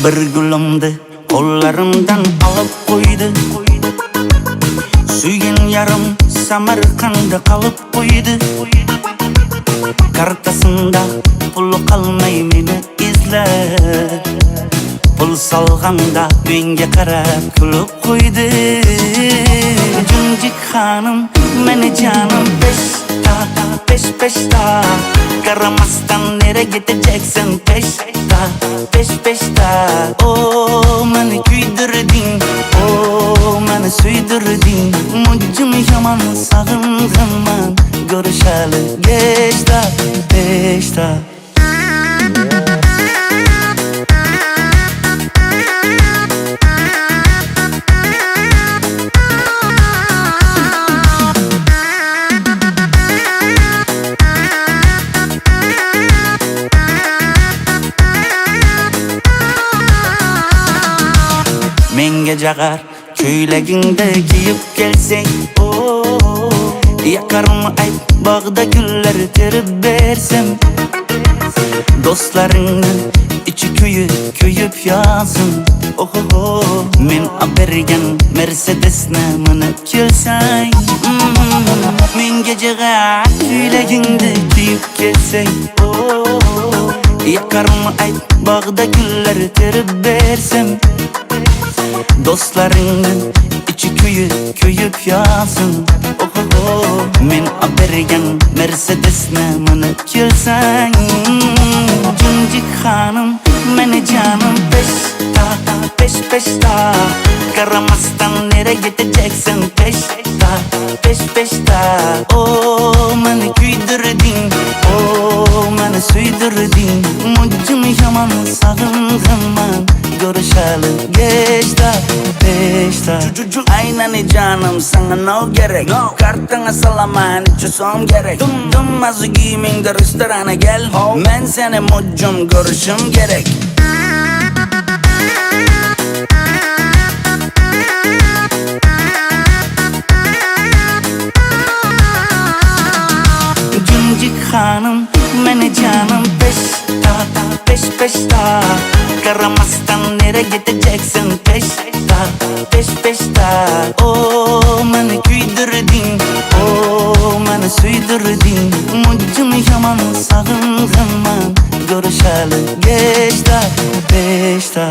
Bir gülümdi qo'llarimdan olib qo'ydi. Suygan yarim Samarqandda qolib qo'ydi. Kartasında pul qalmay meni izlab, pul solganda menga qarab kulib qo'ydi. Junjik xonim meni jonim pesh-peshta, qaramasdan nereye gideceksin pesh-peshta. Oh meni kuydirding, oh meni suydirding, mucjim yaman sog'inganman. Görüşeli geçta peşta. Menga jagar köylagingda kiyib kelsang, yakarım ayt bağda güller terib bersem, dostlarının içi köyüp yansın. Oh oh oh, men abergen Mercedes'ne minib kelsang, men gecega köylagingda kiyib kelsang, yakarım ayt bağda güller terib bersem, dostlarının içi köyüp yansın. Oh oh oh, men abergen Mercedes'ne minib kelsang, Junjik xonim meni jonim pesh-peshta, qaramasdan nereye gideceksin pesh-peshta. Oh meni kuydirding, oh meni suydirding, mucjim yaman sog'inganman. Görüşeli geçta peşta. Aynen canım sana no gerek, kartına salaman içisom gerek. Dum azı giymingde restorana gel, men seni mucjum görüşüm gerek. Junjik xonim meni jonim pesh-peshta, qaramasdan nereye gideceksin pesh-peshta. Oh meni kuydirding, oh meni suydirding, mucjim yaman sog'inganman. Görüşeli geçta peşta.